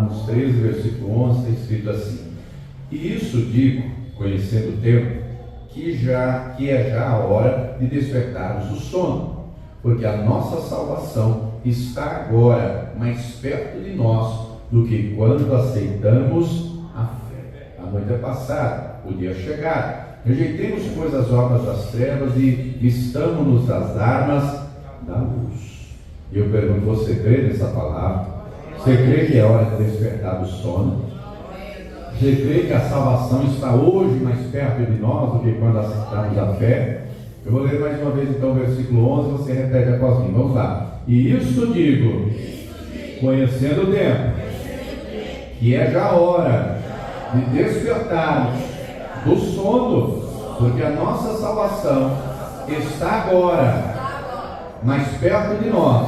Salmos 13, versículo 11, está escrito assim: e isso digo, conhecendo o tempo, que é já a hora de despertarmos do sono, porque a nossa salvação está agora mais perto de nós do que quando aceitamos a fé. A noite é passada, o dia é chegado. Rejeitemos, pois, as obras das trevas e vistamos-nos das armas da luz. E eu pergunto, você crê nessa palavra? Você crê que é hora de despertar do sono? Você crê que a salvação está hoje mais perto de nós do que quando aceitamos a fé? Eu vou ler mais uma vez então o versículo 11, você repete após mim. Vamos lá. E isto digo, conhecendo o tempo, que é já a hora de despertarmos do sono, porque a nossa salvação está agora mais perto de nós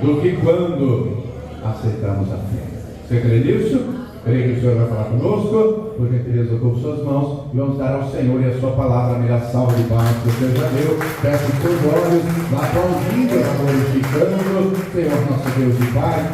do que quando aceitamos a fé. Você crê nisso? Creio que o Senhor vai falar conosco. Por gentileza, ocupe suas mãos e vamos dar ao Senhor e a sua palavra a melhor salva de palmas que você já deu. Feche os seus olhos, vá aplaudindo, vá glorificando, Senhor nosso Deus e Pai.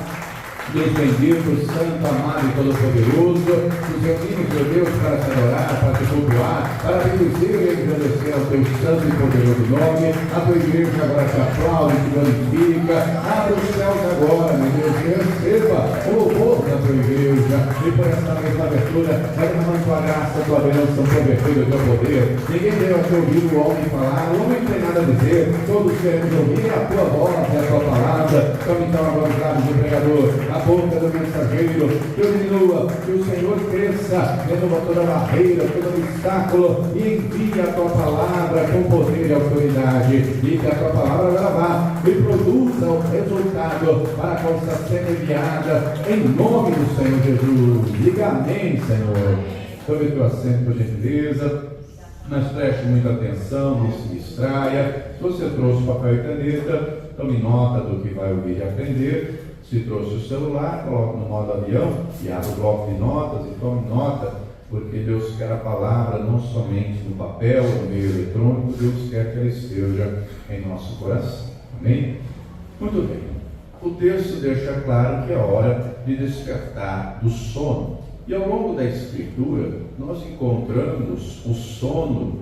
Deus bendito, santo, amado e todo-poderoso, nos reunimos, meu Deus, para te adorar, para te cultuar, para bendizer e agradecer ao teu santo e poderoso nome. A tua igreja agora te aplaude, te glorifica. Abre os céus agora, meu Deus, e receba o louvor da tua igreja. E por essa mesma abertura, vai derramando tua graça, tua bênção, tua virtude, o teu poder. Ninguém deu a teu ouvido o homem falar, o homem não tem nada a dizer, todos queremos ouvir a tua voz e a tua palavra. Toma então agora os lábios do pregador, a boca do mensageiro, que eu diminua, que o Senhor cresça, remova toda barreira, todo obstáculo e envie a tua palavra com poder e autoridade, e que a tua palavra ela vá e produza o resultado para a qual está sendo enviada, em nome do Senhor Jesus. Diga amém, Senhor. Sobre teu assento, por gentileza, mas preste muita atenção, não se distraia. Se você trouxe papel e caneta, tome nota do que vai ouvir e aprender. Se trouxe o celular, coloque no modo avião e abra o bloco de notas e tome nota, porque Deus quer a palavra não somente no papel, no meio eletrônico, Deus quer que ela esteja em nosso coração. Amém? Muito bem. O texto deixa claro que é hora de despertar do sono. E ao longo da Escritura, nós encontramos o sono,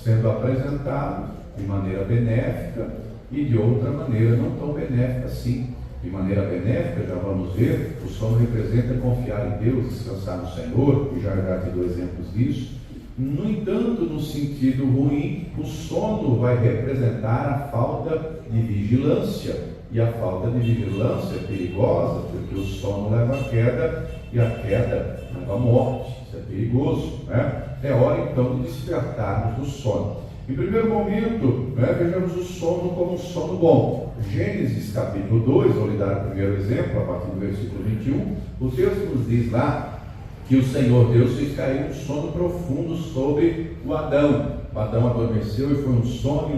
sendo apresentado de maneira benéfica e de outra maneira não tão benéfica assim. De maneira benéfica, já vamos ver, o sono representa confiar em Deus, descansar no Senhor, e já te dou exemplos disso. No entanto, no sentido ruim, o sono vai representar a falta de vigilância, e a falta de vigilância é perigosa, porque o sono leva à queda, e a queda leva à morte. Isso é perigoso, né? É hora então de despertarmos do sono. Em primeiro momento, vejamos o sono como um sono bom. Gênesis capítulo 2, vou lhe dar o primeiro exemplo, a partir do versículo 21. O texto nos diz lá que o Senhor Deus fez cair um sono profundo sobre o Adão. O Adão adormeceu e foi um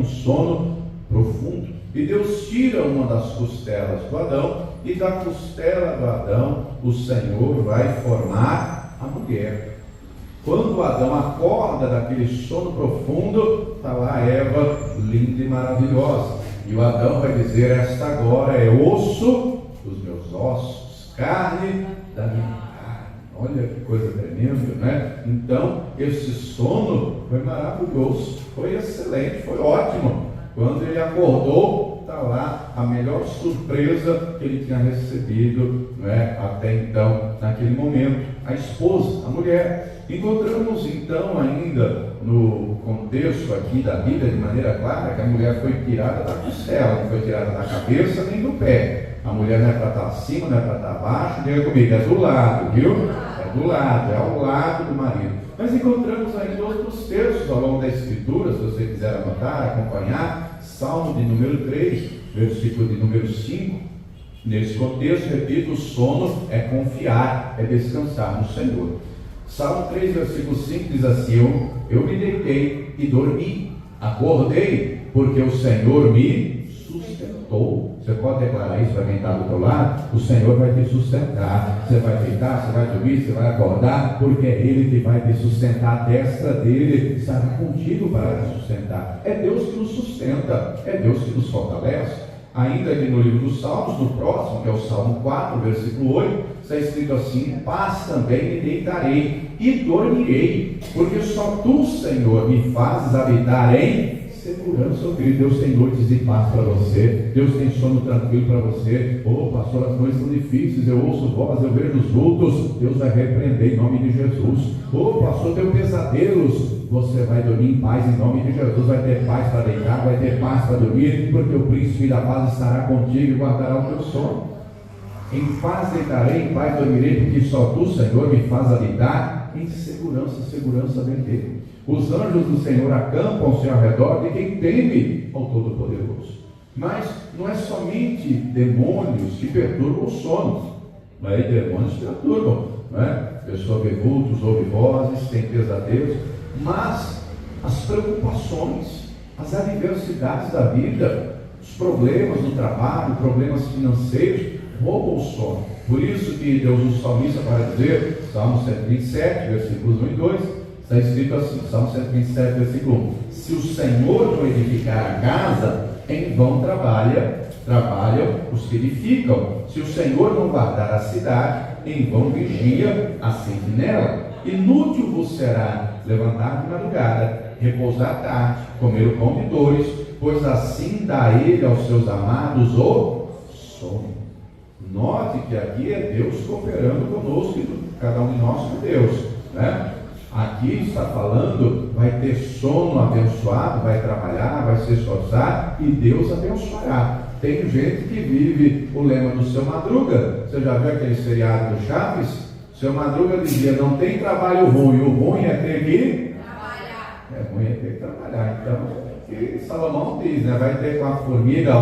sono profundo. E Deus tira uma das costelas do Adão, e da costela do Adão o Senhor vai formar a mulher. Quando Adão acorda daquele sono profundo, está lá a Eva, linda e maravilhosa. E o Adão vai dizer: esta agora é osso dos meus ossos, carne da minha carne. Olha que coisa tremenda, né? Então, esse sono foi maravilhoso, foi excelente, foi ótimo. Quando ele acordou, está lá a melhor surpresa que ele tinha recebido, até então, naquele momento. A esposa, a mulher. Encontramos então ainda no contexto aqui da Bíblia de maneira clara que a mulher foi tirada da costela, não foi tirada da cabeça nem do pé. A mulher não é para estar acima, não é para estar abaixo, diga comigo, é do lado, viu? É do lado, é ao lado do marido. Mas encontramos ainda outros textos ao longo da Escritura, se você quiser anotar, acompanhar, Salmo de número 3, versículo de número 5. Nesse contexto, repito, o sono é confiar, é descansar no Senhor. Salmo 3, versículo 5 diz assim: eu me deitei e dormi, acordei, porque o Senhor me sustentou. Você pode declarar isso para quem está do teu lado? O Senhor vai te sustentar. Você vai deitar, você vai dormir, você vai acordar, porque é Ele que vai te sustentar. A destra dele estará contigo para te sustentar. É Deus que nos sustenta, é Deus que nos fortalece. Ainda aqui no livro dos Salmos, no próximo, que é o Salmo 4, versículo 8, está escrito assim: paz também me deitarei e dormirei, porque só tu, Senhor, me fazes habitar em segurança. Querido, Deus tem noites de paz para você, Deus tem sono tranquilo para você. Pastor, as noites são difíceis, eu ouço voz, eu vejo os vultos. Deus vai repreender em nome de Jesus. Pastor, tenho pesadelos, você vai dormir em paz em nome de Jesus. Vai ter paz para deitar, vai ter paz para dormir, porque o príncipe da paz estará contigo e guardará o teu sono. Em paz deitarei, em paz dormirei, porque só tu, Senhor, me faz habitar em segurança. Segurança vem dele. Os anjos do Senhor acampam-se ao redor de quem teme ao Todo-Poderoso. Mas não é somente demônios que perturbam o sono. Demônios perturbam, não é? A pessoa vê vultos, ouve vozes, tem pesadelos, mas as preocupações, as adversidades da vida, os problemas no trabalho, problemas financeiros, roubam o sono. Por isso que Deus usa o salmista para dizer, Salmo 127, versículos 1 e 2, está escrito assim, Salmo 127, versículo 1: se o Senhor não edificar a casa, em vão trabalham os que edificam. Se o Senhor não guardar a cidade, em vão vigia a sentinela. Inútil vos será levantar de madrugada, repousar à tarde, comer o pão de dores, pois assim dá ele aos seus amados o sono. Note que aqui é Deus cooperando conosco, cada um de nós com Deus, né? Aqui está falando, vai ter sono abençoado, vai trabalhar, vai se esforçar e Deus abençoará. Tem gente que vive o lema do Seu Madruga. Você já viu aquele seriado do Chaves? Seu Madruga dizia: não tem trabalho ruim, o ruim é ter que trabalhar. É ruim é ter que trabalhar. Então, que Salomão diz, né? Vai ter com a formiga,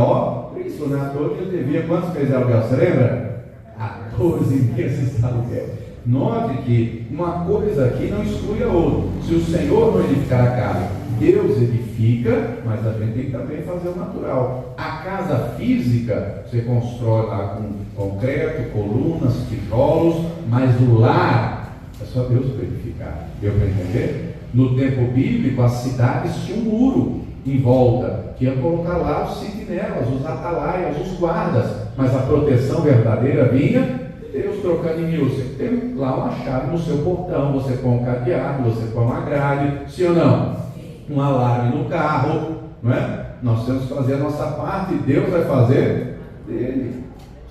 isso, né? Todo ele devia quantos meses de aluguel, você lembra? 14 meses de aluguel. Note que uma coisa aqui não exclui a outra. Se o Senhor não edificar a casa, Deus edifica, mas a gente tem que também fazer o natural. A casa física, você constrói lá com concreto, colunas, tijolos, mas o lar é só Deus para edificar. Deu para entender? No tempo bíblico, as cidades tinham um muro em volta, que ia colocar lá os sentinelas, os atalaias, os guardas, mas a proteção verdadeira vinha Deus. Trocando em mil, você tem lá uma chave no seu portão, você põe um cadeado, você põe uma grade, sim ou não? Um alarme no carro, não é? Nós temos que fazer a nossa parte e Deus vai fazer dele.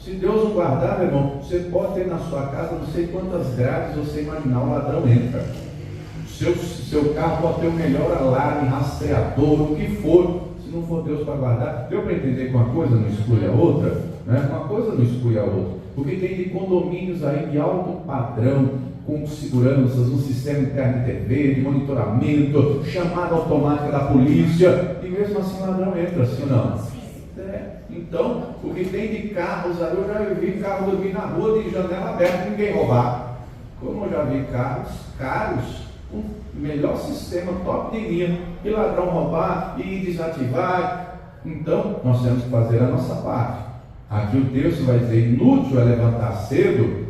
Se Deus não guardar, meu irmão, você pode ter na sua casa não sei quantas grades você imaginar, o ladrão entra. Seu carro pode ter o melhor alarme, rastreador, o que for. Se não for Deus para guardar, deu para entender que uma coisa não exclui a outra? Né? Uma coisa não exclui a outra. Porque tem de condomínios aí de alto padrão, com seguranças, um sistema interno de TV, de monitoramento, chamada automática da polícia, e mesmo assim o ladrão entra, assim ou não? Então, o que tem de carros ali, eu já vi carro dormir na rua de janela aberta, ninguém roubar. Como eu já vi carros caros, com melhor sistema, top de linha, e ladrão roubar e desativar. Então, nós temos que fazer a nossa parte. Aqui o texto vai dizer: inútil é levantar cedo,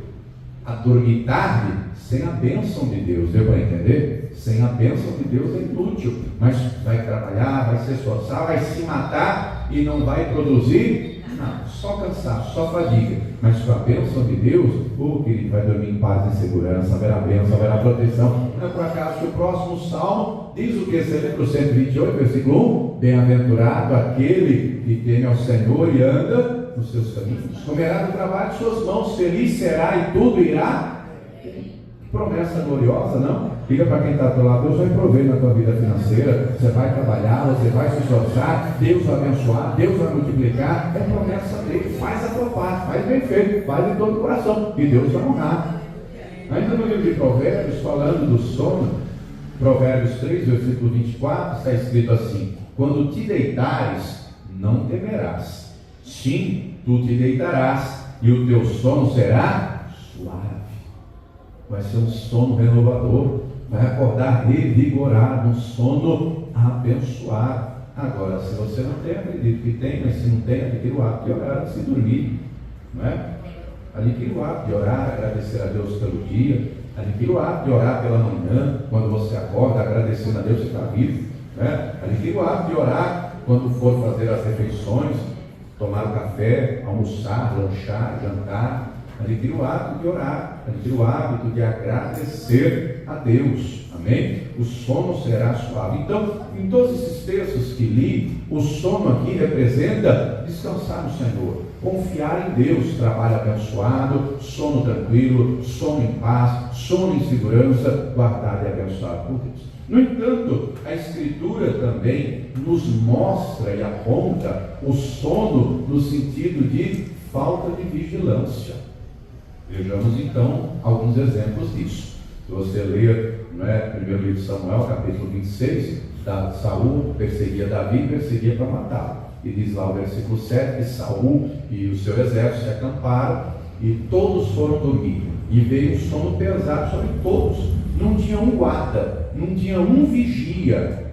a dormir tarde, sem a bênção de Deus. Deu para entender? Sem a bênção de Deus é inútil, mas vai trabalhar, vai se esforçar, vai se matar e não vai produzir nada, só cansaço, só fadiga. Mas com a bênção de Deus, querido, vai dormir em paz e segurança, haverá bênção, haverá proteção. Não é por acaso que o próximo salmo diz o que? Você lembra o 128, versículo 1? Bem-aventurado aquele que teme ao Senhor e anda nos seus caminhos, comerá do trabalho de suas mãos, feliz será e tudo irá. Promessa gloriosa, não? Diga para quem está do lado: Deus vai prover na tua vida financeira, você vai trabalhar, você vai se esforçar, Deus vai abençoar, Deus vai multiplicar. É promessa dele. Faz a tua parte, faz bem feito, faz de todo o coração e Deus vai honrar. Ainda no livro de Provérbios, falando do sono, Provérbios 3, versículo 24, está escrito assim: quando te deitares, não temerás. Sim, tu te deitarás e o teu sono será suave. Vai ser um sono renovador, vai acordar revigorado, um sono abençoado. Agora, se você não tem, acredito que tem, mas se não tem, adquira o hábito de orar antes de dormir, não é? Adquira o hábito de orar, agradecer a Deus pelo dia, adquira o hábito de orar pela manhã, quando você acorda, agradecendo a Deus que está vivo, né? Adquira o hábito de orar quando for fazer as refeições, tomar o café, almoçar, lanchar, jantar. adquira o hábito de orar, adquira o hábito de agradecer a Deus, amém? O sono será suave. Então, em todos esses textos que li, o sono aqui representa descansar no Senhor, confiar em Deus, trabalho abençoado, sono tranquilo, sono em paz, sono em segurança, guardado e abençoado por Deus. No entanto, a Escritura também nos mostra e aponta o sono no sentido de falta de vigilância. Vejamos então alguns exemplos disso. Se você ler, primeiro livro de Samuel, capítulo 26, Saul perseguia Davi, perseguia para matá-lo. E diz lá o versículo 7 que Saul e o seu exército se acamparam e todos foram dormir. E veio um sono pesado sobre todos. Não tinha um guarda, não tinha um vigia.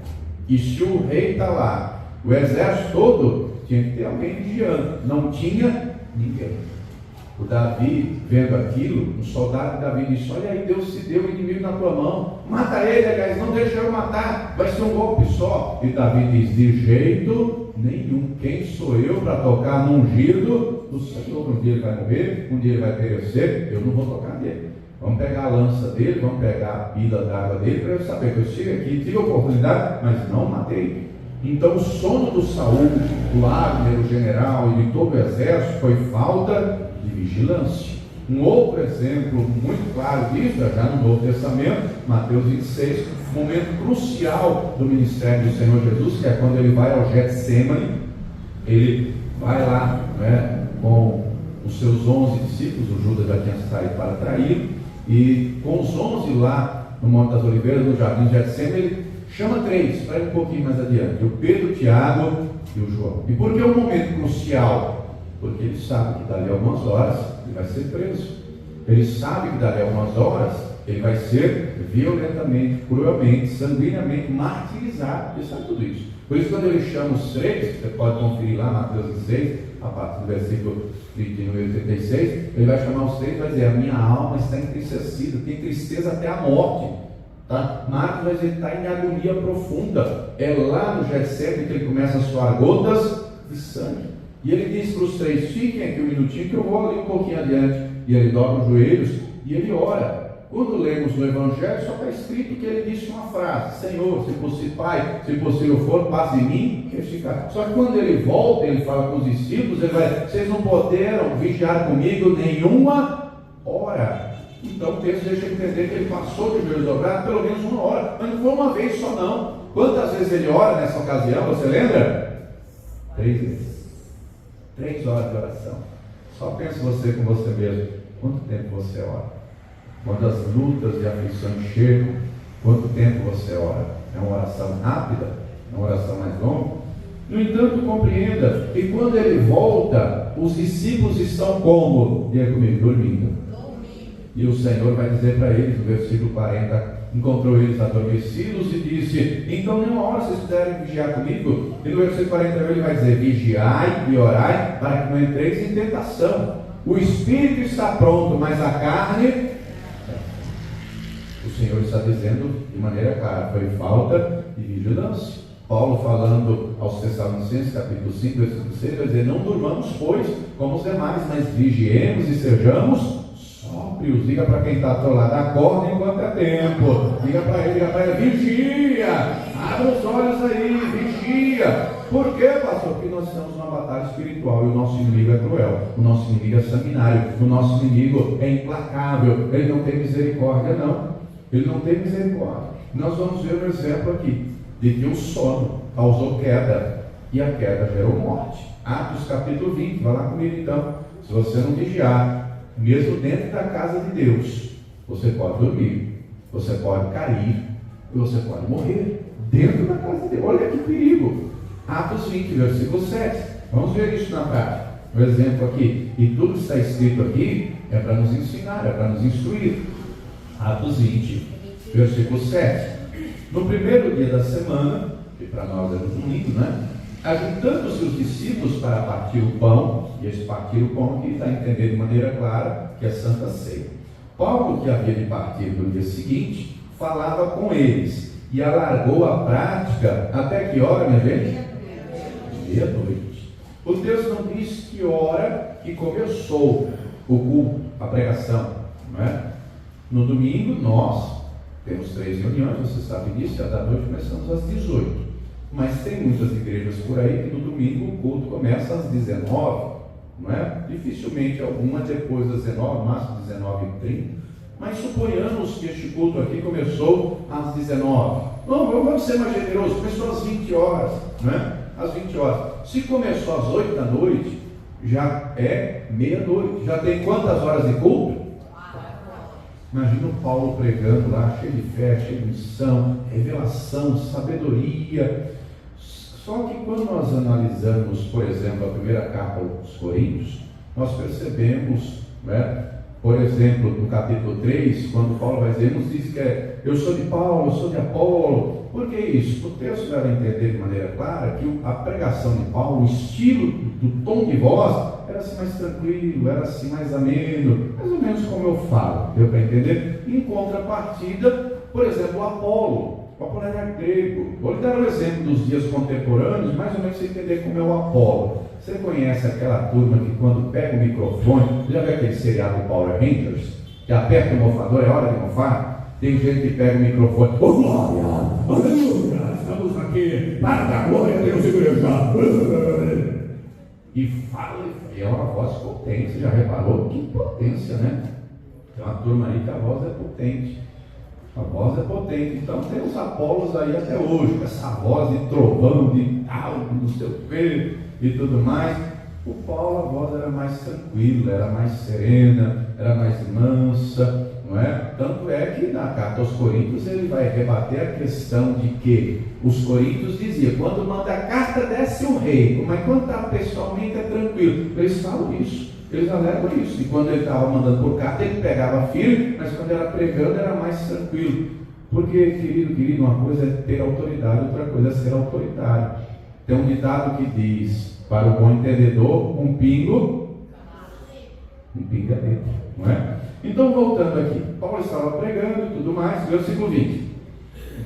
E se o rei está lá, o exército todo, tinha que ter alguém vigiando. Não tinha ninguém. O Davi, vendo aquilo, um soldado de Davi disse: olha aí, Deus se deu o inimigo na tua mão, mata ele, aliás, não deixa eu matar, vai ser um golpe só. E Davi diz: de jeito nenhum, quem sou eu para tocar no ungido do Senhor? Um dia ele vai morrer, um dia ele vai perecer, eu não vou tocar nele. Vamos pegar a lança dele, vamos pegar a pilha d'água dele, para eu saber que eu estive aqui, tive a oportunidade, mas não matei. Então o sono do Saul, do Abner, do general e de todo o exército foi falta de vigilância. Um outro exemplo muito claro disso, já no Novo Testamento, Mateus 26, um momento crucial do ministério do Senhor Jesus, que é quando ele vai ao Getsêmani. Ele vai lá, com os seus 11 discípulos, o Judas já tinha saído para traí-lo, e com os 11 lá no Monte das Oliveiras, no Jardim de Getsêmani, ele chama 3, para ir um pouquinho mais adiante, o Pedro, o Tiago e o João. E por que um momento crucial? Porque ele sabe que dali a algumas horas ele vai ser preso. Ele sabe que dali a algumas horas ele vai ser violentamente, cruelmente, sanguinamente martirizado. Ele sabe tudo isso. Por isso, quando ele chama os 3, você pode conferir lá Mateus 16, a partir do versículo 36, ele vai chamar os 3 e vai dizer: a minha alma está entristecida, tem tristeza até a morte. Tá? Marcos vai dizer: está em agonia profunda. É lá no Getsêmani que ele começa a suar gotas de sangue. E ele diz para os 3: fiquem aqui um minutinho que eu vou ali um pouquinho adiante. E ele dobra os joelhos e ele ora. Quando lemos no Evangelho, só está escrito que ele disse uma frase: Senhor, se possível, Pai, se possível for, passe em mim este cálice. Só que quando ele volta, ele fala com os discípulos, ele vai: vocês não puderam vigiar comigo nenhuma hora. Então o texto deixa entender que ele passou de joelhos dobrados pelo menos uma hora, mas não foi uma vez só não. Quantas vezes ele ora nessa ocasião, você lembra? 3 vezes. 3 horas de oração. Só pense você com você mesmo: quanto tempo você ora? Quando as lutas e aflições chegam, quanto tempo você ora? É uma oração rápida? É uma oração mais longa? No entanto, compreenda que quando ele volta, os discípulos estão como? Diga comigo: dormindo. E o Senhor vai dizer para eles, no versículo 40, encontrou eles adormecidos e disse: então nenhuma hora vocês puderem vigiar comigo. E no versículo 41 ele vai dizer: vigiai e orai para que não entreis em tentação. O espírito está pronto, mas a carne... O Senhor está dizendo de maneira clara: foi falta de vigilância. Paulo, falando aos Tessalonicenses, capítulo 5, versículo 6, vai dizer: não durmamos, pois, como os demais, mas vigiemos e sejamos sóbrios. Diga para quem está ao teu lado: acorda enquanto é tempo. Diga para ele: vigia, abra os olhos aí, vigia. Por quê, pastor? Porque nós estamos numa batalha espiritual e o nosso inimigo é cruel, o nosso inimigo é sanguinário, o nosso inimigo é implacável, ele não tem misericórdia não, ele não tem misericórdia. Nós vamos ver um exemplo aqui, de que o sono causou queda, e a queda gerou morte. Atos capítulo 20, vai lá comigo então. Se você não vigiar, mesmo dentro da casa de Deus, você pode dormir, você pode cair, e você pode morrer, dentro da casa de Deus. Olha que perigo. Atos 20, versículo 7. Vamos ver isso na prática. Um exemplo aqui. E tudo que está escrito aqui é para nos ensinar, é para nos instruir. Atos 20, versículo 7. No primeiro dia da semana, que para nós é no domingo, ajuntando-se os discípulos para partir o pão, e esse partir o pão aqui está a entender de maneira clara que é Santa Ceia. Paulo, que havia de partir no dia seguinte, falava com eles e alargou a prática até que hora, minha gente? Meia-noite. O texto não diz que hora que começou o culto, a pregação, não é? No domingo nós temos 3 reuniões, você sabe disso, cada noite começamos às 18. Mas tem muitas igrejas por aí que no domingo o culto começa às 19, não é? Dificilmente alguma depois das 19, máximo 19h30. Mas suponhamos que este culto aqui começou às 19. Não, vamos ser mais generosos, começou às 20 horas, não é? Às 20 horas. Se começou às 8 da noite, já é meia-noite. Já tem quantas horas de culto? Imagina o Paulo pregando lá, cheio de fé, cheio de missão, revelação, sabedoria. Só que quando nós analisamos, por exemplo, a primeira carta aos Coríntios, nós percebemos, né? Por exemplo, no capítulo 3, quando Paulo vai dizer, nos diz que eu sou de Paulo, eu sou de Apolo. Por que isso? O texto deve entender de maneira clara que a pregação de Paulo, o estilo do tom de voz, era assim mais tranquilo, era assim mais ameno, mais ou menos como eu falo, deu para entender? Em contrapartida, por exemplo, o Apolo era grego. Vou lhe dar um exemplo dos dias contemporâneos, mais ou menos você entender como é o Apolo. Você conhece aquela turma que quando pega o microfone, já vê aquele seriado Power Rangers, que aperta o mofador, é hora de mofar? Tem gente que pega o microfone, ô glória, aleluia, estamos aqui, para dar glória a Deus, igreja, e fala, e é uma voz potente. Você já reparou? Que potência, né? Tem uma turma aí que a voz é potente. A voz é potente. Então tem os Apolos aí até hoje, com essa voz de trovão, de tal, não sei o quê e tudo mais. O Paulo, a voz era mais tranquila, era mais serena, era mais mansa, não é? Tanto é que na carta aos Coríntios ele vai rebater a questão de que os coríntios diziam, quando manda a carta desce o rei, mas quando está pessoalmente é tranquilo. Eles falam isso, eles alegam isso, e quando ele estava mandando por carta ele pegava firme, mas quando era pregando era mais tranquilo. Porque, querido, uma coisa é ter autoridade, outra coisa é ser autoritário. Tem um ditado que diz, para o bom entendedor, um pingo é dentro, não é? Então, voltando aqui, Paulo estava pregando e tudo mais, versículo 20,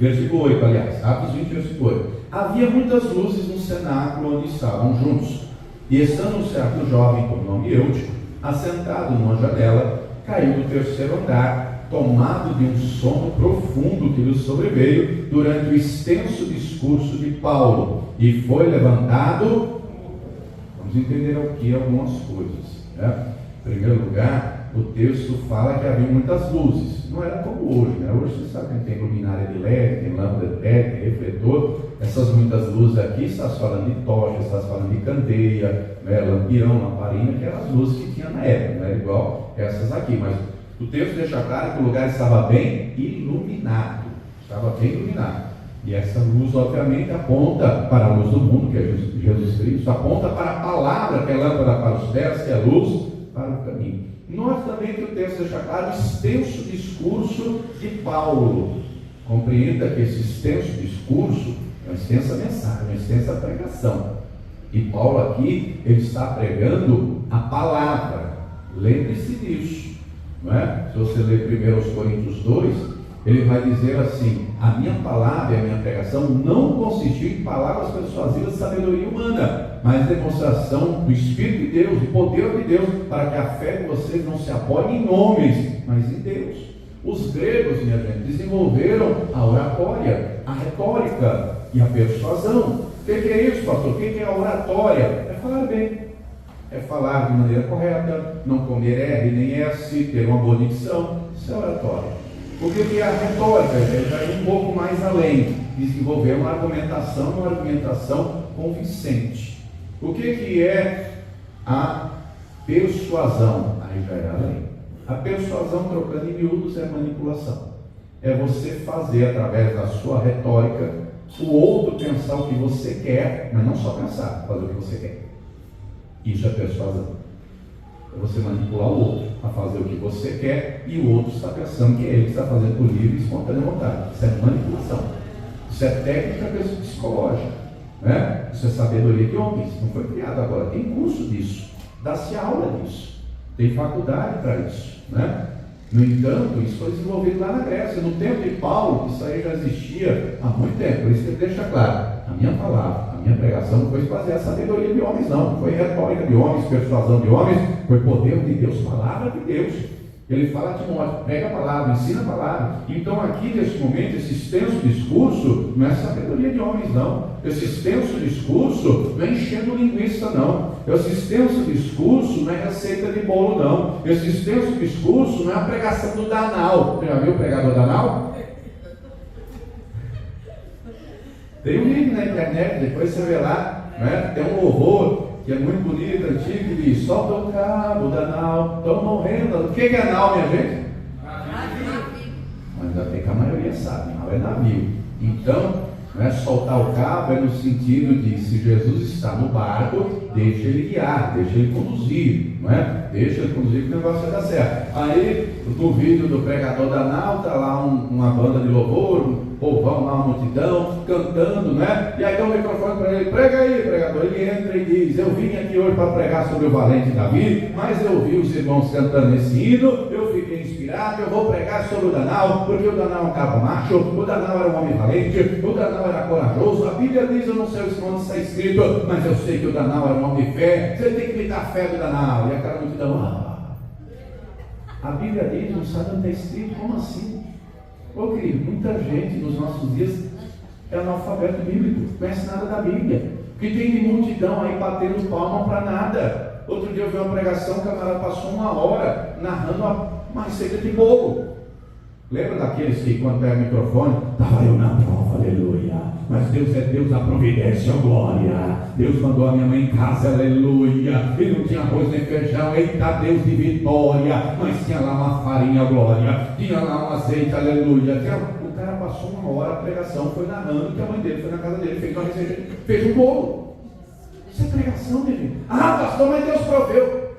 versículo 8, aliás, Atos 20, versículo 8. Havia muitas luzes no cenáculo onde estavam juntos, e estando um certo jovem, por nome Eutico, assentado numa janela, caiu do 3º andar, tomado de um sono profundo que lhe sobreveio durante o extenso discurso de Paulo, e foi levantado. Vamos entender aqui algumas coisas, né? Em primeiro lugar, o texto fala que havia muitas luzes. Não era como hoje, né? Hoje você sabe que tem luminária de LED, tem lâmpada de LED, tem refletor. Essas muitas luzes aqui, está falando de tocha, está falando de candeia, né? Lampião, lamparina, que eram as luzes que tinha na época, não era igual essas aqui. Mas o texto deixa claro que o lugar estava bem iluminado. Estava bem iluminado. E essa luz, obviamente, aponta para a luz do mundo, que é Jesus Cristo, aponta para a palavra, que é lâmpada para os pés, que é luz para o caminho. Nós também que o texto deixa claro o extenso discurso de Paulo. Compreenda que esse extenso discurso é uma extensa mensagem, uma extensa pregação. E Paulo aqui, ele está pregando a palavra. Lembre-se disso, não é? Se você ler 1 Coríntios 2, ele vai dizer assim, a minha palavra e a minha pregação não consistiu em palavras persuasivas de sabedoria humana, mas demonstração do Espírito de Deus, do poder de Deus, para que a fé de vocês não se apoie em homens, mas em Deus. Os gregos, minha gente, desenvolveram a oratória, a retórica e a persuasão. O que é isso, pastor? O que é a oratória? É falar bem, é falar de maneira correta, não comer R nem S, ter uma boa dicção. Isso é oratória. O que é a retórica? Ele vai um pouco mais além, desenvolver uma argumentação convincente. O que é a persuasão? Aí já é além. A persuasão, trocando em miúdos, é manipulação. É você fazer, através da sua retórica, o outro pensar o que você quer, mas não só pensar, fazer o que você quer. Isso é persuasão. É você manipular o outro a fazer o que você quer e o outro está pensando que é ele que está fazendo por livre e espontânea vontade. Isso é manipulação. Isso é técnica psicológica, né? Isso é sabedoria de homens. Não foi criado agora. Tem curso disso. Dá-se aula disso. Tem faculdade para isso, né? No entanto, isso foi desenvolvido lá na Grécia. No tempo de Paulo, isso aí já existia há muito tempo. Por isso que ele deixa claro, a minha palavra, a minha pregação não foi baseada em sabedoria de homens, não foi retórica de homens, persuasão de homens, foi poder de Deus, palavra de Deus. Ele fala a Timóteo, prega a palavra, ensina a palavra. Então aqui nesse momento, esse extenso discurso não é sabedoria de homens, não. Esse extenso discurso não é enchendo linguiça, não. Esse extenso discurso não é receita de bolo, não. Esse extenso discurso não é a pregação do Danal. Você já viu o pregador Danal? Tem um vídeo na internet, depois você vê lá, né? Tem um louvor que é muito bonito, antigo, que diz: solta o cabo da nau, estão morrendo. O que é nau, minha gente? Navio. Mas ainda tem que a maioria sabe, nau é navio. Então, não é soltar o cabo, é no sentido de, se Jesus está no barco, deixa ele guiar, deixa ele conduzir, não é? Deixa ele conduzir que o negócio vai dar certo. Aí, no vídeo do pregador da nau, está lá uma banda de louvor, um povão lá, uma multidão, cantando, né? E aí dá o microfone para ele: prega aí, pregador. Ele entra e diz: eu vim aqui hoje para pregar sobre o valente Davi, mas eu vi os irmãos cantando esse hino, eu fiquei inspirado, eu vou pregar sobre o Danal, porque o Danal é um cabo macho, o Danal era um homem valente, o Danal era corajoso. A Bíblia diz, eu não sei onde está escrito, mas eu sei que o Danal era um homem de fé. Você tem que me dar fé do Danal. E aquela multidão: a Bíblia diz, não sabe onde está escrito. Como assim? Ô querido, muita gente nos nossos dias é analfabeto bíblico, não conhece nada da Bíblia, porque tem de multidão aí batendo palma para nada. Outro dia eu vi uma pregação, o camarada passou 1 hora narrando uma receita de bolo. Lembra daqueles que, quando pega o microfone, estava eu na prova, aleluia, mas Deus é Deus da providência, glória, Deus mandou a minha mãe em casa, aleluia, e não tinha arroz nem feijão, eita Deus de vitória, mas tinha lá uma farinha, glória, tinha lá um azeite, aleluia. O cara passou 1 hora, a pregação foi narrando que a mãe dele foi na casa dele, fez uma receita, fez um bolo. Isso é pregação, meu filho. Pastor, mas Deus proveu.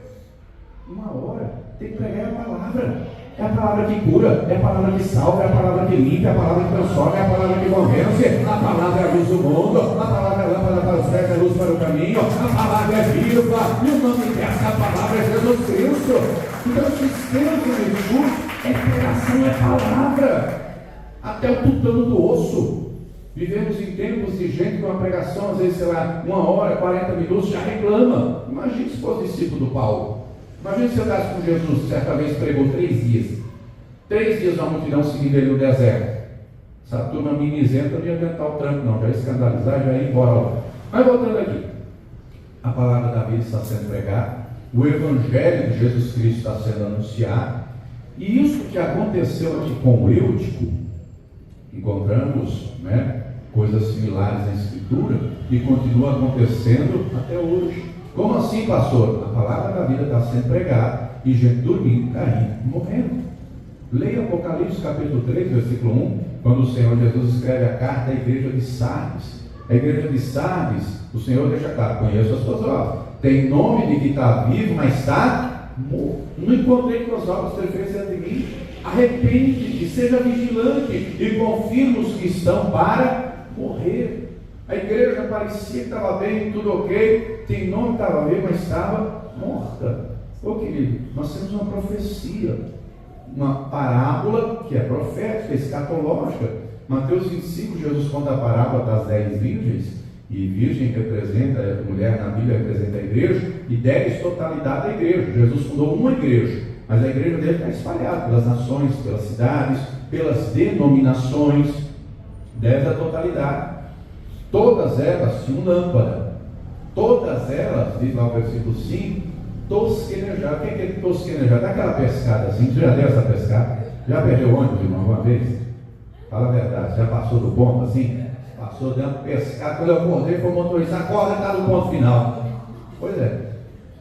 1 hora, tem que pregar a palavra. É a palavra que cura, é a palavra que salva, é a palavra que limpa, é a palavra que transforma, é a palavra que convence. A palavra é a luz do mundo, a palavra é a lâmpada para os pés, é a luz para o caminho, a palavra é viva, e o nome dessa palavra é Jesus Cristo. Então, o sistema de Jesus é pregação, é palavra, até o tutano do osso. Vivemos em tempos de gente com a pregação, às vezes, sei lá, 1 hora, 40 minutos, já reclama. Imagine se fosse discípulo do Paulo. Imagina se eu andasse com Jesus, que certa vez pregou 3 dias. 3 dias uma multidão seguindo ele no deserto. Essa turma mimizenta não ia aguentar o tranco, não. Já ia escandalizar, já ia embora. Mas voltando aqui. A palavra da vida está sendo pregada. O Evangelho de Jesus Cristo está sendo anunciado. E isso que aconteceu aqui com o Eutico, encontramos, né, coisas similares na Escritura, e continua acontecendo até hoje. Como assim, pastor? A palavra da vida está sendo pregada e gente dormindo, caindo, morrendo. Leia Apocalipse capítulo 3, versículo 1, quando o Senhor Jesus escreve a carta à igreja de Sardes. A igreja de Sardes, o Senhor deixa claro: conheço as suas obras. Tem nome de que está vivo, mas está morto. Não encontrei com as obras perfeitas de mim. Arrepende-te, seja vigilante e confirma os que estão para morrer. A igreja parecia que estava bem, tudo ok, tem nome que estava bem, mas estava morta. Ô querido, nós temos uma profecia, uma parábola que é profética, escatológica. Mateus 25, Jesus conta a parábola das 10 virgens, e virgem representa, a mulher na Bíblia representa a igreja, e 10 totalidade da igreja. Jesus fundou uma igreja, mas a igreja dele está espalhada pelas nações, pelas cidades, pelas denominações. 10 é a totalidade. Todas elas tinham lâmpada. Todas elas, diz lá o versículo 5, tosquenejaram. O que é tosquenejar? Dá aquela pescada assim. Você já deu essa pescada? Já perdeu ônibus, irmão, alguma vez? Fala a verdade. Já passou do ponto assim? Passou dentro pescada. Quando eu acordei, foi o motorista: acorda, está no ponto final. Pois é.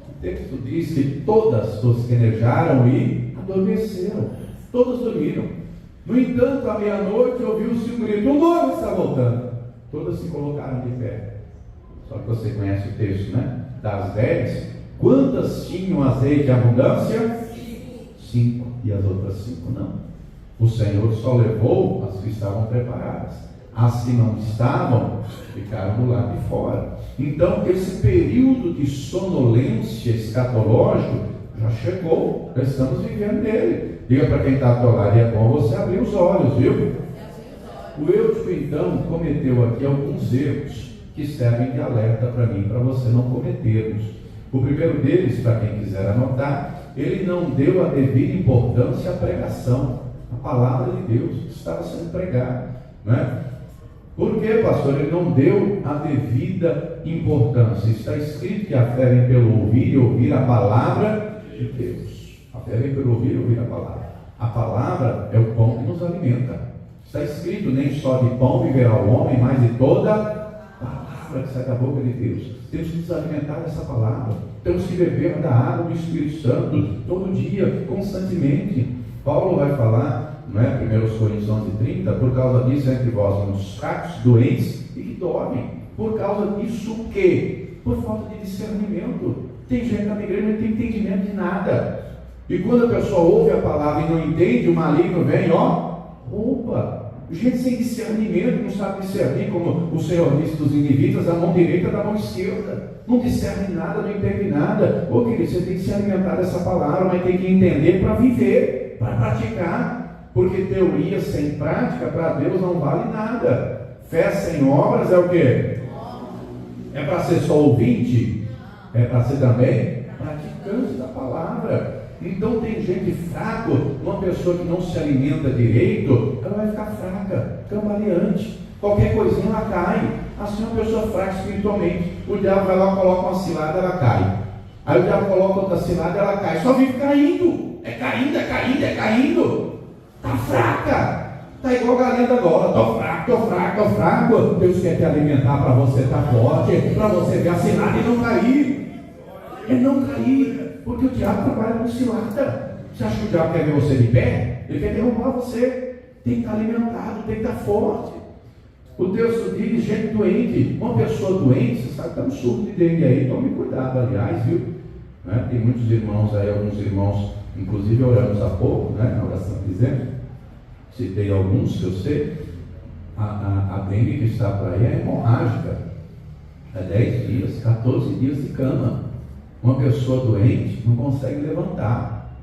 O texto diz que todas tosquenejaram e adormeceram. Todas dormiram. No entanto, à meia-noite ouviu-se um grito: o noivo está voltando. Todas se colocaram de pé. Só que você conhece o texto, né? Das 10, quantas tinham azeite em abundância? 5. E as outras 5 não. O Senhor só levou as que estavam preparadas. As que não estavam ficaram do lado de fora. Então, esse período de sonolência escatológico já chegou. Já estamos vivendo nele. Diga para quem está ao teu lado: é bom você abrir os olhos, viu? O Eutico, então, cometeu aqui alguns erros. que servem de alerta para mim e para você não cometermos. O primeiro deles, para quem quiser anotar, ele não deu a devida importância à pregação, a palavra de Deus que estava sendo pregada, né? Por que, pastor? Ele não deu a devida importância. Está escrito que a fé vem pelo ouvir e ouvir a palavra de Deus. A fé vem pelo ouvir e ouvir a palavra. A palavra é o pão que nos alimenta. Está escrito, nem só de pão viverá o homem, mas de toda palavra que sai da boca de Deus. Temos que nos alimentar dessa palavra. Temos que beber da água do Espírito Santo todo dia, constantemente. Paulo vai falar, não é? 1 Coríntios 11:30, por causa disso entre vós uns fracos, doentes e que dormem. Por causa disso o quê? Por falta de discernimento. Tem gente na igreja que não tem entendimento de nada. E quando a pessoa ouve a palavra e não entende, o maligno vem, rouba. Gente sem discernimento, não sabe discernir, como o Senhor disse dos inivitas, a mão direita da mão esquerda. Não discerne nada, não entende nada. Querido, você tem que se alimentar dessa palavra, mas tem que entender para viver, para praticar. Porque teoria sem prática, para Deus não vale nada. Fé sem obras é o quê? É para ser só ouvinte? É para ser também praticante da palavra. Então tem gente fraca, uma pessoa que não se alimenta direito, ela vai ficar fraca, cambaleante, qualquer coisinha ela cai. Assim uma pessoa fraca espiritualmente, o diabo vai lá, coloca uma cilada, ela cai. Aí o diabo coloca outra cilada, ela cai, só vive caindo, é caindo, está fraca, está igual galinha da gola, estou fraco, Deus quer te alimentar para você estar forte, para você ver a cilada e não cair. Porque o diabo trabalha com cilada. Você acha que o diabo quer ver você de pé? Ele quer derrubar você. Tem que estar alimentado, tem que estar forte. O texto diz, gente doente, uma pessoa doente, você sabe que está um surto de dengue aí, tome cuidado, aliás, viu? Né? Tem muitos irmãos aí, alguns irmãos, inclusive oramos há pouco, né? Na oração dizendo, citei alguns que eu sei, a dengue que está por aí é hemorrágica, é 10 dias, 14 dias de cama. Uma pessoa doente não consegue levantar.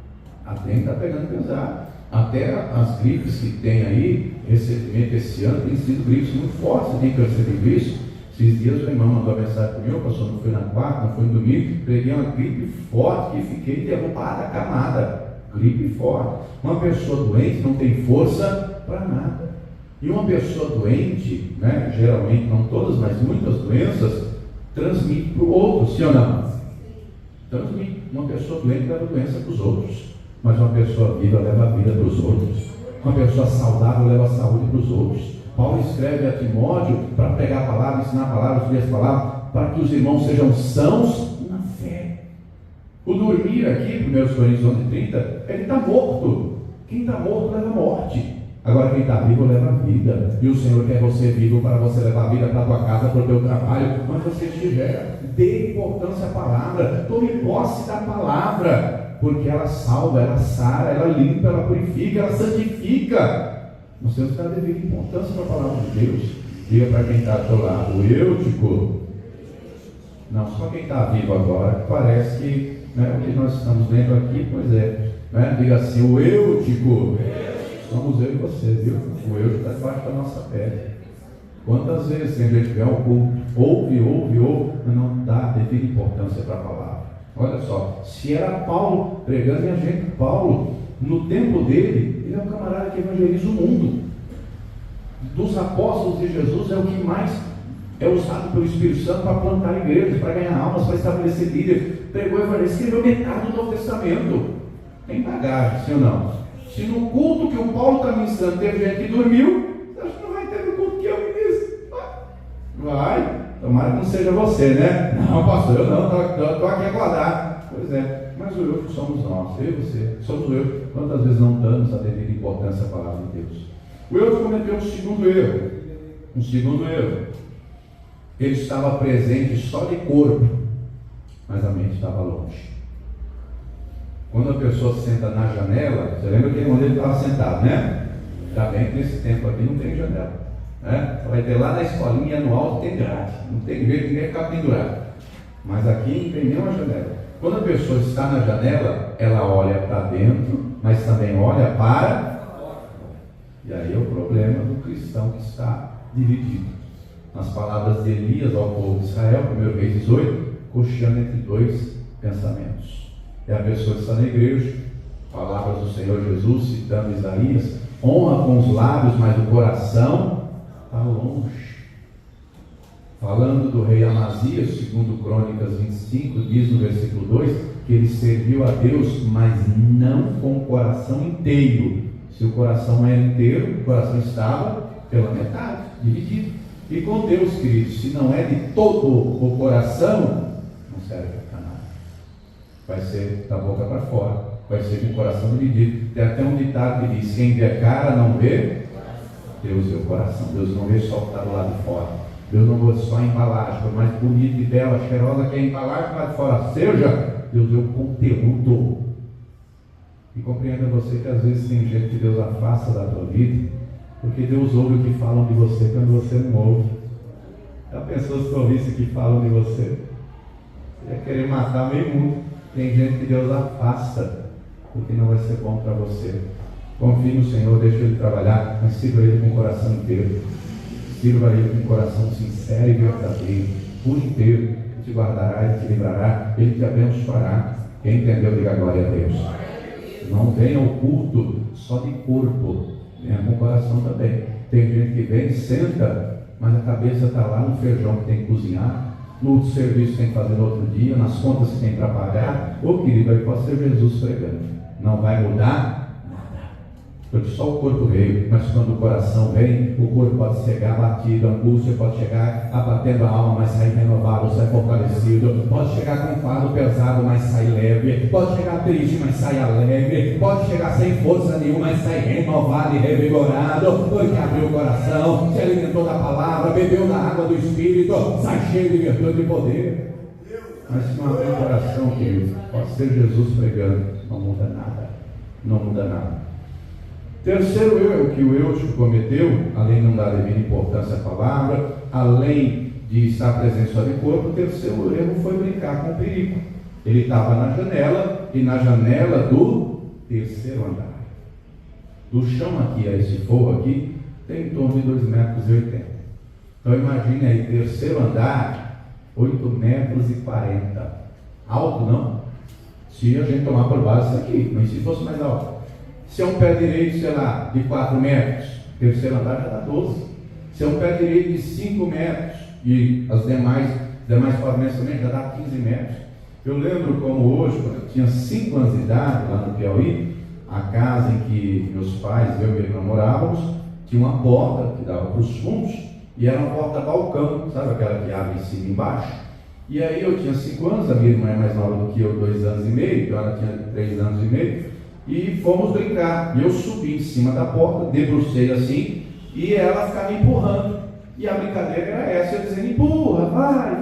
A dengue está pegando pesado. Até as gripes que tem aí, recentemente esse ano, tem sido gripes muito fortes. Você tem percebido isso? Esses dias o irmão mandou uma mensagem para mim, pastor, não foi na quarta, não foi no domingo, peguei uma gripe forte e fiquei derrubada, acamada. Gripe forte. Uma pessoa doente não tem força para nada. E uma pessoa doente, né, geralmente, não todas, mas muitas doenças, transmite para o outro, sim ou não? Transmite. Uma pessoa doente leva a doença para os outros, mas uma pessoa viva leva a vida para os outros. Uma pessoa saudável leva a saúde para os outros. Paulo escreve a Timóteo para pregar a palavra, ensinar a palavra, estudar a palavra, para que os irmãos sejam sãos na fé. O dormir aqui, 1 Coríntios 11:30, ele está morto. Quem está morto leva a morte. Agora quem está vivo leva a vida. E o Senhor quer você vivo para você levar a vida para a tua casa, para o teu trabalho, onde você estiver. Dê importância à palavra, tome posse da palavra, porque ela salva, ela sara, ela limpa, ela purifica, ela santifica. Nós temos que dar devida importância para a palavra de Deus. Diga para quem está ao teu lado, o Eutico. Não, só quem está vivo agora, parece que, né, o que nós estamos lendo aqui, pois é, né? Diga assim, o Eutico. Somos eu e você, viu? O Eutico está debaixo da nossa pele. Quantas vezes tem gente que vem ao culto, ouve, mas não dá devida importância para a palavra. Olha só, se era Paulo pregando, a gente, Paulo, no tempo dele, ele é um camarada que evangeliza o mundo. Dos apóstolos de Jesus é o que mais é usado pelo Espírito Santo para plantar igrejas, para ganhar almas, para estabelecer líderes. Pregou o evangelho, escreveu metade do Novo Testamento. Tem bagagem, sim ou não? Se no culto que o Paulo está ministrando teve gente que dormiu, você acha que não vai ter no culto que eu ministro? Vai, tomara que não seja você, né? Não, pastor, eu não, estou aqui acordado. Pois é, mas o eu que somos nós, eu e você, somos o eu. Quantas vezes não damos a devida importância à palavra de Deus? O eu cometeu um segundo erro. Ele estava presente só de corpo, mas a mente estava longe. Quando a pessoa senta na janela, você lembra que onde ele estava sentado, né? Ainda bem que nesse tempo aqui não tem janela, né? Você vai ter lá na escolinha no alto, tem grade, não tem jeito de ninguém ficar pendurado. Mas aqui não tem nenhuma janela. Quando a pessoa está na janela, ela olha para dentro, mas também olha para. E aí é o problema do cristão que está dividido. nas palavras de Elias ao povo de Israel, 1 Reis 18, cocheando entre dois pensamentos. É a pessoa que está na igreja, palavras do Senhor Jesus, citando Isaías, honra com os lábios, mas o coração está longe. Falando do rei Amazias, segundo Crônicas 25, diz no versículo 2, que ele serviu a Deus, mas não com o coração inteiro. Se o coração era inteiro, o coração estava pela metade, dividido. E com Deus, queridos, se não é de todo o coração, não serve para nada. Vai ser da boca para fora, vai ser com o coração dividido. Tem até um ditado que diz: quem vê a cara não vê, Deus vê o coração. Deus não vê só o que está do lado de fora. Deus não vê só a embalagem, por mais bonita e bela, cheirosa que é a embalagem lá de fora seja, Deus vê o conteúdo. E compreenda você que às vezes tem gente que Deus afasta da tua vida, porque Deus ouve o que falam de você quando você não ouve. Já pensou se tu ouvisse o que falam de você? Você ia querer matar meio mundo. Tem gente que Deus afasta, porque não vai ser bom para você. Confie no Senhor, deixa Ele trabalhar, mas sirva Ele com o coração inteiro. Sirva Ele com o coração sincero e verdadeiro, por inteiro. Ele te guardará, Ele te livrará, Ele te abençoará. Quem entendeu, diga glória a Deus. Não venha ao culto só de corpo, venha com o coração também. Tem gente que vem, senta, mas a cabeça está lá no feijão que tem que cozinhar, no serviço que tem que fazer no outro dia, nas contas que tem para pagar. Ô querido, aí pode ser Jesus pregando. Não vai mudar porque só o corpo veio, mas quando o coração vem, o corpo pode chegar abatido, a angústia pode chegar abatendo a alma, mas sair renovado, sair fortalecido. Pode chegar com um fardo pesado, mas sai leve. Pode chegar triste, mas sai alegre. Pode chegar sem força nenhuma, mas sai renovado e revigorado, porque abriu o coração, se alimentou da palavra, bebeu da água do Espírito, sai cheio de virtude e poder. Mas se não abrir o coração, querido, pode ser Jesus pregando, não muda nada. Não muda nada. Terceiro erro que o Eutico cometeu, além de não dar devida importância à palavra, além de estar presente só de corpo, o terceiro erro foi brincar com o perigo. Ele estava na janela, e na janela do terceiro andar. Do chão aqui a esse forro aqui, tem em torno de 2,80 metros. Então imagine aí, terceiro andar, 8,40 metros. Alto não? Se a gente tomar por base isso aqui, mas se fosse mais alto. Se é um pé direito, sei lá, de 4 metros, terceiro andar já dá 12. Se é um pé direito de 5 metros, e as demais pavimentos também já dá 15 metros. Eu lembro como hoje, quando eu tinha 5 anos de idade, lá no Piauí, a casa em que meus pais, eu e ele namorávamos, tinha uma porta que dava para os fundos, e era uma porta balcão, sabe aquela que abre em cima e embaixo? E aí eu tinha 5 anos, a minha irmã é mais nova do que eu, 2 anos e meio, então ela tinha 3 anos e meio, e fomos brincar. E eu subi em cima da porta, debrucei assim, e ela ficava empurrando. E a brincadeira era essa, eu dizendo: empurra, vai,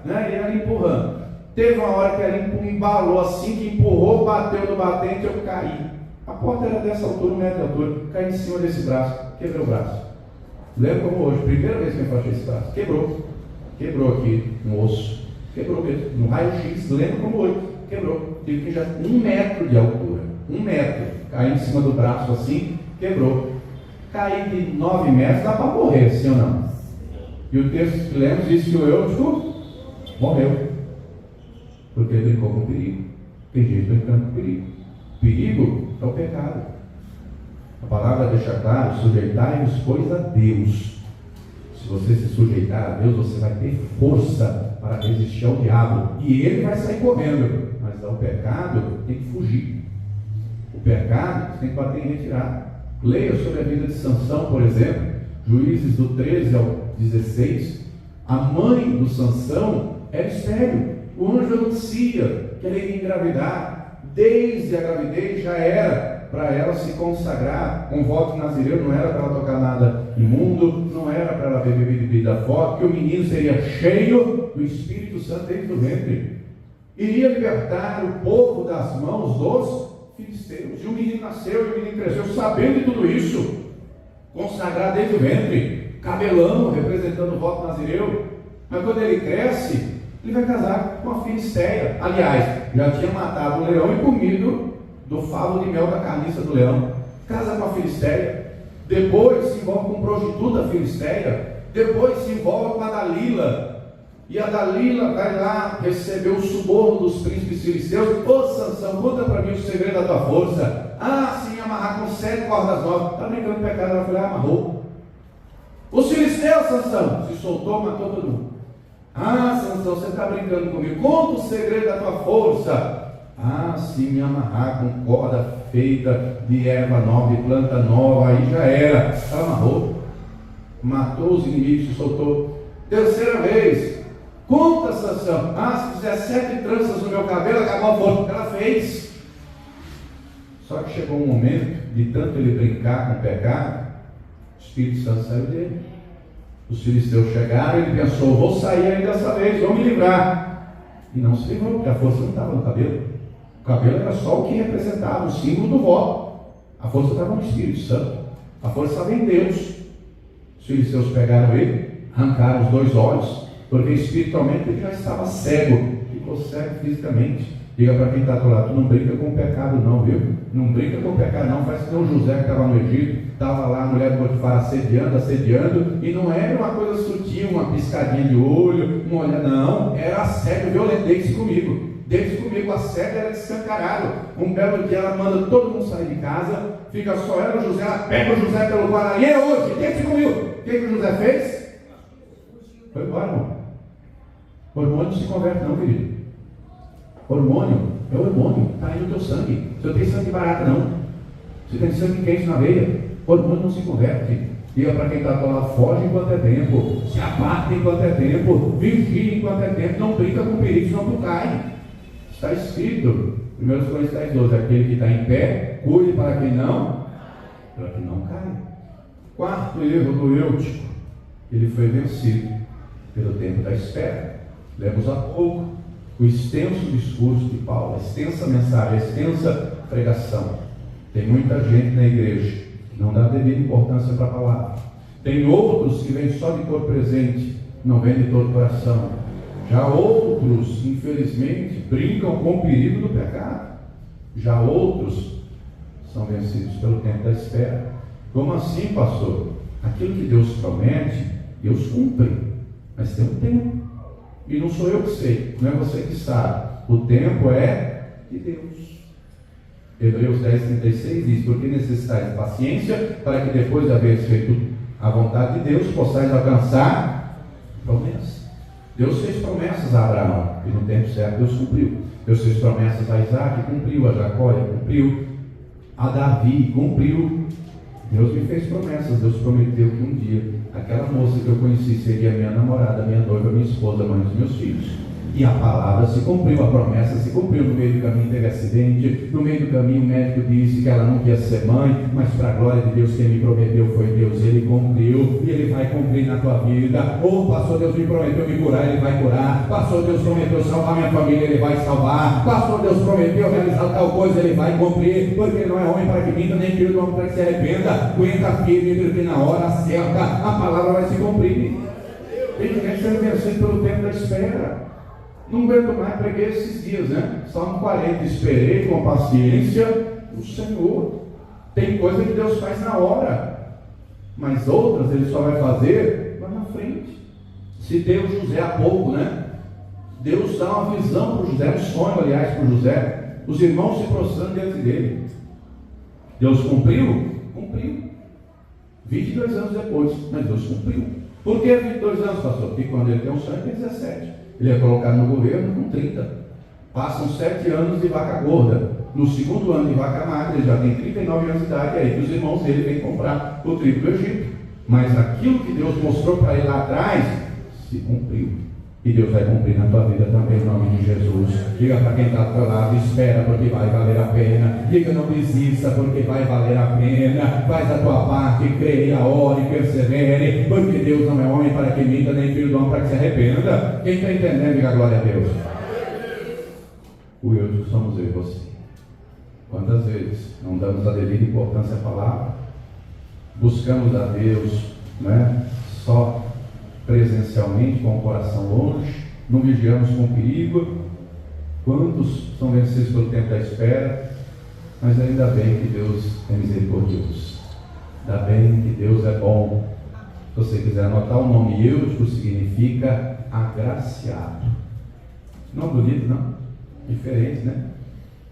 né? E ela empurrando. Teve uma hora que ela embalou assim, que empurrou, bateu no batente, eu caí. A porta era dessa altura, 1 metro de altura, caí em cima desse braço, quebrei o braço. Lembro como hoje, primeira vez que eu enfaixei esse braço, quebrou aqui no osso, quebrou mesmo, no raio-x, lembro como hoje, quebrou. Tive que já 1 metro de altura. 1 metro, caí em cima do braço assim, quebrou. Caí de 9 metros, dá para morrer, sim ou não? E o texto que lemos diz que o Eutico morreu, porque ele brincou com o perigo. Tem gente brincando com o perigo. Perigo é o pecado. A palavra deixa claro: sujeitai-vos, pois, a Deus. Se você se sujeitar a Deus, você vai ter força para resistir ao diabo, e ele vai sair correndo. Mas ao pecado tem que fugir. O pecado tem que bater em retirada. Leia sobre a vida de Sansão, por exemplo, Juízes do 13 ao 16. A mãe do Sansão era estéril. O anjo anuncia que ela iria engravidar. Desde a gravidez já era para ela se consagrar. Um voto nazireu não era para ela tocar nada imundo, não era para ela beber bebida forte, que o menino seria cheio do Espírito Santo dentro do ventre. Iria libertar o povo das mãos dos filisteus. E o menino nasceu, e o menino cresceu sabendo de tudo isso, consagrado desde o ventre, cabelão, representando o voto nazireu. Mas quando ele cresce, ele vai casar com a filisteia. Aliás, já tinha matado o leão e comido do favo de mel da carniça do leão. Casa com a filisteia. Depois se envolve com prostituta filisteia. Depois se envolve com a Dalila, e a Dalila vai lá receber o suborno dos príncipes filisteus. Ô Sansão, conta para mim o segredo da tua força. Ah, sim, amarrar com 7 cordas novas. Está brincando com pecado? Ela foi lá, amarrou. Os filisteus, Sansão, se soltou, matou todo mundo. Ah, Sansão, você está brincando comigo. Conta o segredo da tua força. Ah, se me amarrar com corda feita de erva nova, de planta nova, aí já era. Ela amarrou, matou os inimigos, se soltou. Terceira vez. Conta, Sansão. Ah, se fizer 7 tranças no meu cabelo, acabou a força. Ela fez. Só que chegou um momento, de tanto ele brincar com o pecado, o Espírito Santo saiu dele. Os filisteus chegaram e ele pensou: vou sair aí dessa vez, vou me livrar. E não se livrou, porque a força não estava no cabelo. O cabelo era só o que representava, o símbolo do voto. A força estava no Espírito Santo. A força estava em Deus. Os filisteus pegaram ele, arrancaram os 2 olhos, porque espiritualmente ele já estava cego, ficou cego fisicamente. Diga para quem está do lado: tu não brinca com o pecado não, viu? Não brinca com o pecado não. Faz que nem o José que estava no Egito, estava lá a mulher do Potifar assediando, e não era uma coisa sutil, uma piscadinha de olho, uma olhada, não, era assédio violento. Deite-se comigo, assédio era escancarado. Um belo dia ela manda todo mundo sair de casa, fica só ela e o José, ela pega o José pelo guarda, e é hoje, deite-se comigo. O que o José fez? Foi embora, irmão. Hormônio não se converte não, querido. Hormônio é o hormônio, está aí no teu sangue. Você não tem sangue barato não. Você tem sangue quente na veia. Hormônio não se converte. Diga para quem está do lado: foge enquanto é tempo, se aparta enquanto é tempo, vigia enquanto é tempo, não brinca com perigo, senão tu cai. Está escrito, 1 Coríntios 10:12, aquele que está em pé, cuide para que não caia. Quarto erro do Eutico: ele foi vencido pelo tempo da espera. Lemos há pouco o extenso discurso de Paulo, a extensa mensagem, a extensa pregação. Tem muita gente na igreja que não dá devida importância para a palavra. Tem outros que vêm só de cor presente, não vêm de todo o coração. Já outros, infelizmente, brincam com o perigo do pecado. Já outros são vencidos pelo tempo da espera. Como assim, pastor? Aquilo que Deus promete, Deus cumpre, mas tem um tempo. E não sou eu que sei, não é você que sabe. O tempo é de Deus. Hebreus 10:36 diz: porque necessitais de paciência, para que depois de haver feito a vontade de Deus, possais alcançar promessas. Deus fez promessas a Abraão, e no tempo certo Deus cumpriu. Deus fez promessas a Isaac, cumpriu. A Jacó, cumpriu. A Davi, cumpriu. Deus me fez promessas. Deus prometeu que um dia aquela moça que eu conheci seria minha namorada, minha noiva, minha esposa, mãe dos meus filhos. E a palavra se cumpriu, a promessa se cumpriu. No meio do caminho teve acidente, no meio do caminho o médico disse que ela não queria ser mãe, mas para a glória de Deus, quem me prometeu foi Deus. Ele cumpriu, e Ele vai cumprir na tua vida. Ou pastor, Deus me prometeu me curar, Ele vai curar. Pastor, Deus prometeu salvar minha família, Ele vai salvar. Pastor, Deus prometeu realizar tal coisa, Ele vai cumprir. Porque Ele não é homem para que minta, nem filho do homem para que se arrependa. Aguenta firme, porque na hora certa a palavra vai se cumprir. Tem que ser vencido pelo tempo da espera. Não aguento mais, preguei esses dias, né? Salmo 40, esperei com paciência o Senhor. Tem coisa que Deus faz na hora, mas outras Ele só vai fazer lá na frente. Citei o José há pouco, né? Deus dá uma visão para o José, um sonho, aliás, para o José. Os irmãos se prostrando diante dele. Deus cumpriu? Cumpriu. 22 anos depois, mas Deus cumpriu. Por que 22 anos, pastor? Porque quando ele tem um sonho, tem 17. Ele é colocado no governo com 30. Passam 7 anos de vaca gorda. No segundo ano de vaca magra, ele já tem 39 anos de idade. É aí que os irmãos dele vêm comprar o trigo do Egito. Mas aquilo que Deus mostrou para ele lá atrás se cumpriu. E Deus vai cumprir na tua vida também, em nome de Jesus. Diga para quem está do teu lado: espera, porque vai valer a pena. Diga: não desista, porque vai valer a pena. Faz a tua parte, creia, ore, persevere, porque Deus não é homem para que minta, nem filho do homem para que se arrependa. Quem está entendendo, diga glória a Deus. O eu somos eu e você. Quantas vezes não damos a devida importância à palavra? Buscamos a Deus, né? Só presencialmente, com o coração longe, não vigiamos com perigo. Quantos são vencidos pelo tempo da espera? Mas ainda bem que Deus é misericordioso, ainda bem que Deus é bom, Se você quiser anotar, o nome Eutico significa agraciado. Não bonito, não? Diferente, né?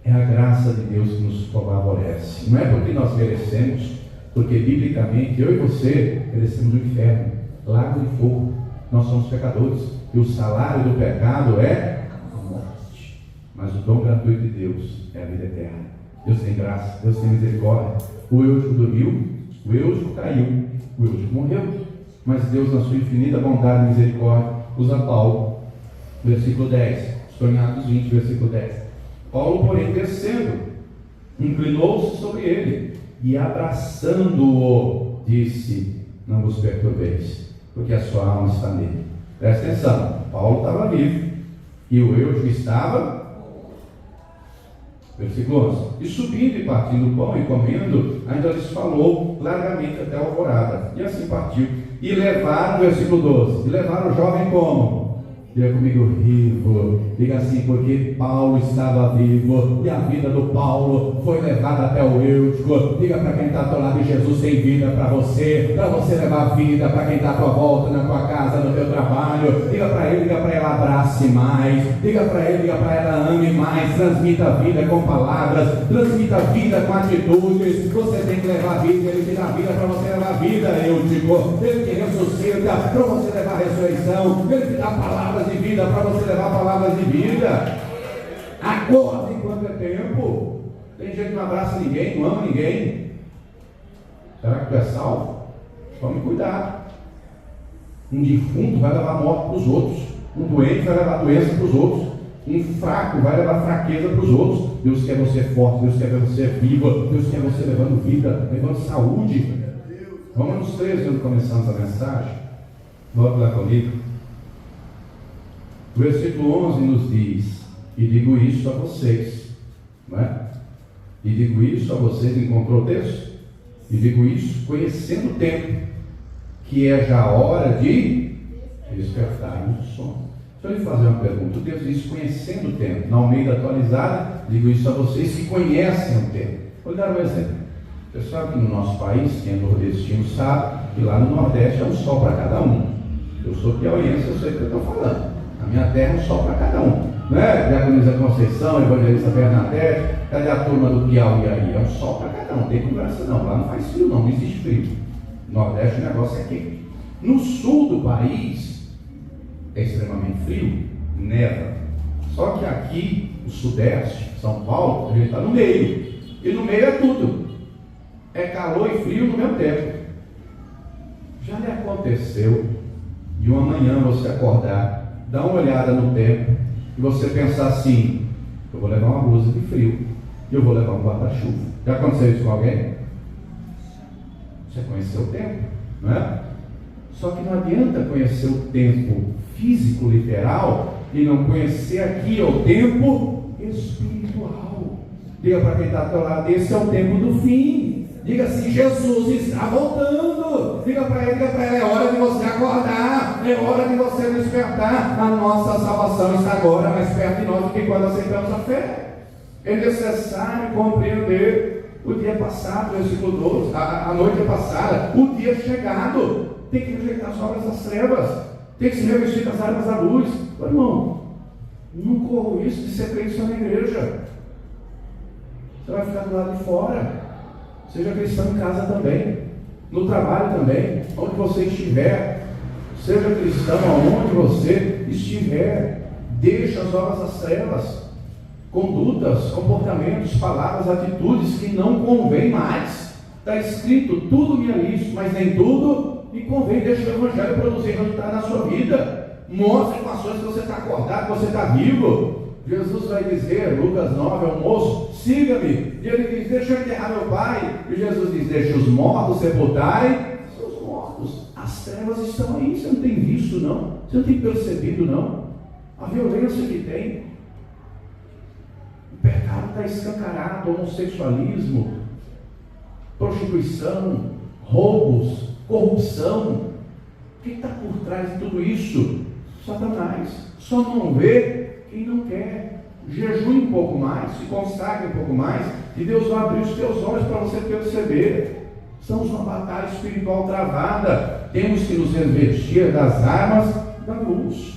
É a graça de Deus que nos favorece. Não é porque nós merecemos, porque biblicamente eu e você merecemos o inferno, lago de fogo. Nós somos pecadores e o salário do pecado é a morte, mas o dom gratuito de Deus é a vida eterna. Deus tem graça, Deus tem misericórdia. O Eutico dormiu, o Eutico caiu, o Eutico morreu, mas Deus, na sua infinita bondade e misericórdia, usa Paulo. Versículo 10, Atos 20, versículo 10. Paulo, porém, descendo, inclinou-se sobre ele e, abraçando-o, disse: não vos perturbeis, porque a sua alma está nele. Presta atenção, Paulo estava vivo e o Eutico estava. Versículo 11: e subindo e partindo o pão e comendo, ainda lhes falou largamente até a alvorada, e assim partiu. E levaram, versículo 12, e levaram o jovem como? Diga comigo, vivo. Diga assim, porque Paulo estava vivo e a vida do Paulo foi levada até o Eutico. Diga para quem está ao teu lado: Jesus tem vida para você levar vida para quem está à tua volta, na tua casa, no teu trabalho. Diga para ele, diga para ela: abrace mais. Diga para ele, diga para ela: ame mais. Transmita a vida com palavras, transmita a vida com atitudes. Você tem que levar vida, ele te dá vida para você levar vida, Eutico. Ele te ressuscita para você levar ressurreição. Ele te dá palavras de vida para você levar palavras de vida. Acorda enquanto é tempo. Tem gente que não abraça ninguém, não ama ninguém. Será que tu é salvo? Tome cuidado. Um defunto vai levar morte para os outros, um doente vai levar doença para os outros, um fraco vai levar fraqueza para os outros. Deus quer você forte, Deus quer você viva, Deus quer você levando vida, levando saúde. Romanos 13, quando começamos a mensagem, volte lá comigo. O versículo 11 nos diz: e digo isso a vocês, não é? E digo isso a vocês, encontrou o texto? E digo isso conhecendo o tempo, que é já a hora de despertarmos do sono. Deixa eu lhe fazer uma pergunta. O texto diz conhecendo o tempo. Na Almeida atualizada, digo isso a vocês que conhecem o tempo. Vou dar um exemplo. Você sabe que no nosso país, quem é nordestino sabe que lá no Nordeste é um sol para cada um. Eu sou piauiense, eu sei o que eu estou falando. A minha terra é um sol para cada um. Não é? Diaconisa Conceição, Evangelista Bernadette, cadê a turma do Piauí aí? É um sol para cada um, não tem conversa não. Lá não faz frio não, não existe frio. No Nordeste o negócio é quente. No sul do país é extremamente frio, neva. Só que aqui, o Sudeste, São Paulo, a gente está no meio. E no meio é tudo. É calor e frio no mesmo tempo. Já lhe aconteceu de uma manhã você acordar, dar uma olhada no tempo e você pensar assim: eu vou levar uma blusa de frio e eu vou levar um guarda-chuva. Já aconteceu isso com alguém? Você conheceu o tempo, não é? Só que não adianta conhecer o tempo físico, literal, e não conhecer aqui o tempo espiritual. Diga para quem está ao teu lado: esse é o tempo do fim. Diga assim: Jesus está voltando. Diga para ele, é hora de você acordar, é hora de você despertar. A nossa salvação está agora mais perto de nós do que quando aceitamos a fé. É necessário compreender o dia passado, versículo 12, a noite passada, o dia chegado. Tem que rejeitar as obras das trevas, tem que se revestir das armas da luz. Ô, irmão, não corro isso de ser crente só na igreja. Você vai ficar do lado de fora. Seja cristão em casa também, no trabalho também, onde você estiver. Seja cristão aonde você estiver. Deixa as obras das trevas, condutas, comportamentos, palavras, atitudes que não convém mais. Está escrito: tudo me é lícito, mas nem tudo me convém. Deixa o Evangelho produzir resultado na sua vida. Mostre com ações que você está acordado, que você está vivo. Jesus vai dizer, Lucas 9, ao moço: siga-me. E ele diz: deixa eu enterrar meu pai. E Jesus diz: deixa os mortos sepultarem seus mortos. As trevas estão aí, você não tem visto não, você não tem percebido não, a violência que tem, o pecado está escancarado, homossexualismo, prostituição, roubos, corrupção. O que está por trás de tudo isso? Satanás. Só não vê quem não quer. Jejue um pouco mais, se consagre um pouco mais, e Deus vai abrir os teus olhos para você perceber. Estamos numa batalha espiritual travada. Temos que nos revestir das armas da luz.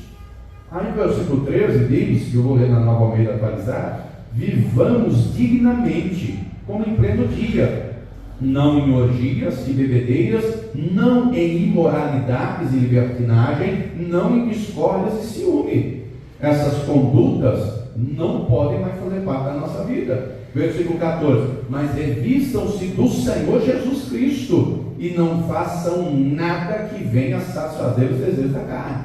Aí o versículo 13 diz, que eu vou ler na Nova Almeida atualizada: vivamos dignamente, como em pleno dia, não em orgias e bebedeiras, não em imoralidades e libertinagem, não em discórdias e ciúme. Essas condutas não podem mais fazer parte da nossa vida. Versículo 14: mas revistam-se do Senhor Jesus Cristo e não façam nada que venha satisfazer os desejos da carne.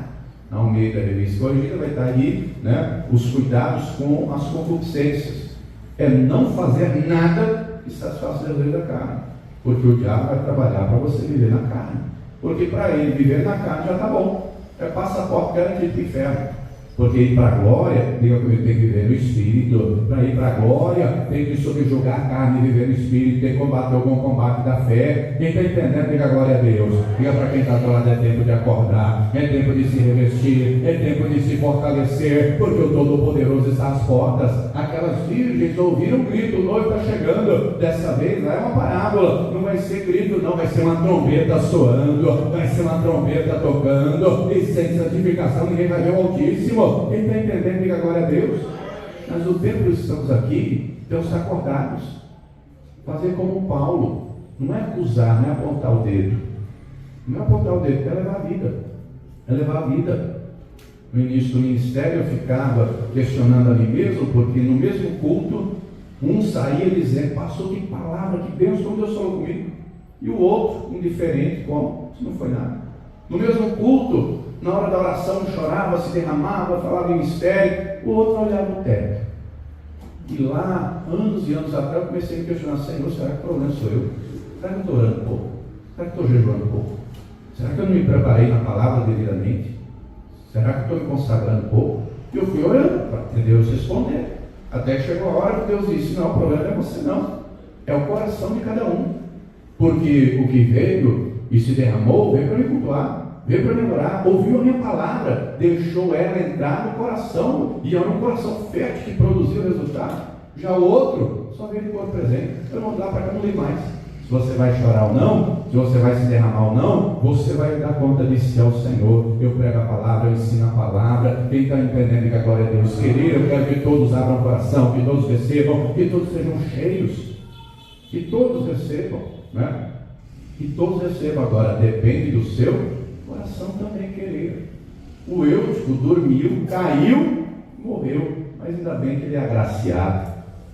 Na Almeida Revista Corrigida vai estar aí, né, os cuidados com as concupiscências. É não fazer nada que satisfaça os desejos da carne, porque o diabo vai trabalhar para você viver na carne, porque para ele viver na carne já está bom, é passaporte garantido para o inferno. Porque ir para a glória, diga comigo, tem que viver no Espírito. Para ir para a glória, tem que subjugar a carne e viver no Espírito, tem que combater o bom combate da fé. Quem está entendendo, diga glória a Deus. Diga para quem está do lado: é tempo de acordar, é tempo de se revestir, é tempo de se fortalecer, porque o Todo-Poderoso está às portas. Aquelas virgens ouviram um grito: o noivo está chegando. Dessa vez não é uma parábola, não vai ser grito, não, vai ser uma trombeta soando, vai ser uma trombeta tocando, e sem santificação ninguém vai ver o Altíssimo. Quem está entendendo, diga glória a Deus. Mas o tempo que estamos aqui, temos que estar acordados, fazer como Paulo, não é acusar, não é apontar o dedo, não é apontar o dedo, é levar a vida, é levar a vida. No início do ministério eu ficava questionando a mim mesmo, porque no mesmo culto, um saía dizendo: pastor, que palavra, que bênção, como Deus falou comigo, e o outro, indiferente, como se não foi nada. No mesmo culto, na hora da oração, chorava, se derramava, falava em mistério, o outro olhava o teto. E lá, anos e anos atrás, eu comecei a me questionar: Senhor, será que o problema sou eu? Será que eu estou orando pouco? Será que eu estou jejuando pouco? Será que eu não me preparei na palavra devidamente? Será que eu estou me consagrando pouco? E eu fui orando para Deus responder. Até que chegou a hora que Deus disse: não, o problema não é você não, é o coração de cada um. Porque o que veio e se derramou, veio para me cultuar, veio para me orar, ouviu a minha palavra, deixou ela entrar no coração, e era um coração fértil que produziu o resultado. Já o outro só veio de corpo presente. Eu não vou dar para cá, não li mais. Se você vai chorar ou não, se você vai se derramar ou não, você vai dar conta de si ao Senhor. Eu prego a palavra, eu ensino a palavra. Quem está entendendo, que a glória a Deus. Querido, eu quero que todos abram o coração, que todos recebam, que todos sejam cheios, que todos recebam, né? Que todos recebam. Agora, depende do seu coração também querer. O Eutico dormiu, caiu, morreu, mas ainda bem que ele é agraciado.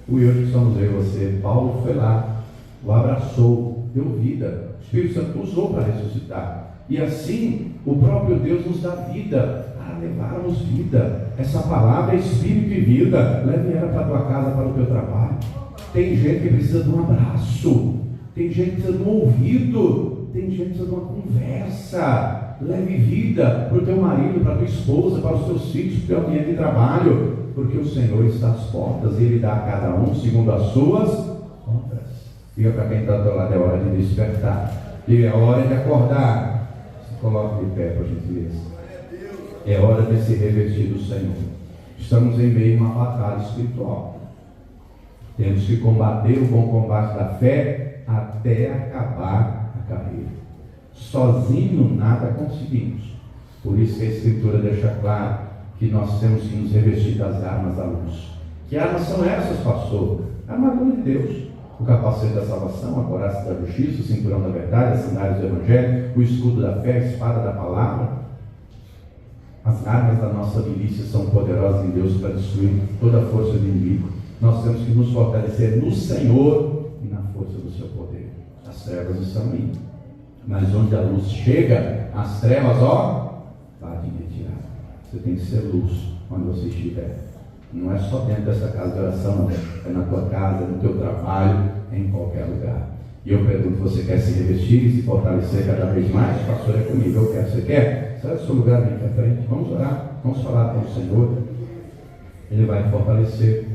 O Eutico somos eu e você. Paulo foi lá, o abraçou, deu vida. O Espírito Santo usou para ressuscitar. E assim, o próprio Deus nos dá vida, para levarmos vida. Essa palavra é Espírito e vida. Leve ela para a tua casa, para o teu trabalho. Tem gente que precisa de um abraço, tem gente que precisa de um ouvido, tem gente que precisa de uma conversa. Leve vida para o teu marido, para a tua esposa, para os teus filhos, para o teu ambiente de trabalho, porque o Senhor está às portas e Ele dá a cada um segundo as suas obras. Diga para quem está do teu lado: é hora de despertar. Diga: é hora de acordar. Se coloque de pé, por gentileza. É hora de se revestir do Senhor. Estamos em meio a uma batalha espiritual. Temos que combater o bom combate da fé até acabar a carreira. Sozinho nada conseguimos. Por isso que a Escritura deixa claro que nós temos que nos revestir das armas da luz. Que armas são essas, pastor? A armadura de Deus, o capacete da salvação, a couraça da justiça, o cinturão da verdade, as sandálias do Evangelho, o escudo da fé, a espada da palavra. As armas da nossa milícia são poderosas em Deus para destruir toda a força do inimigo. Nós temos que nos fortalecer no Senhor e na força do seu poder. As trevas estão aí, mas onde a luz chega, as trevas, vai de retirar. Você tem que ser luz onde você estiver. Não é só dentro dessa casa de oração, não. É na tua casa, no teu trabalho, em qualquer lugar. E eu pergunto: você quer se revestir e se fortalecer cada vez mais? Pastor, é comigo, eu quero. Você quer? Sai do seu lugar, vem aqui à frente. Vamos orar, vamos falar com o Senhor. Ele vai te fortalecer,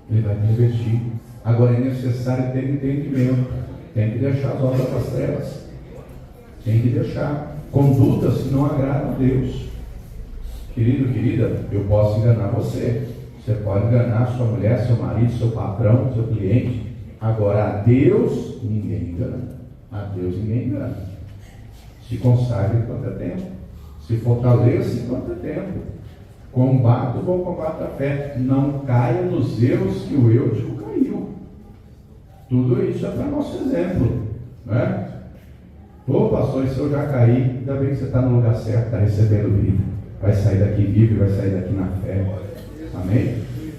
Ele vai te revestir. Agora é necessário ter entendimento. Tem que deixar as obras das trevas. Tem que deixar condutas que não agradam a Deus. Querido, querida, eu posso enganar você. Você pode enganar sua mulher, seu marido, seu patrão, seu cliente. Agora, a Deus, ninguém engana. A A Deus ninguém engana. Se consagre enquanto é tempo. Se fortaleça enquanto é tempo. Combate o bom combate da fé. Não caia nos erros que o Eutico caiu. Tudo isso é para nosso exemplo. Não é? Ô pastor, se eu já caí, ainda bem que você está no lugar certo, está recebendo vida. Vai sair daqui vivo e vai sair daqui na fé. Amém?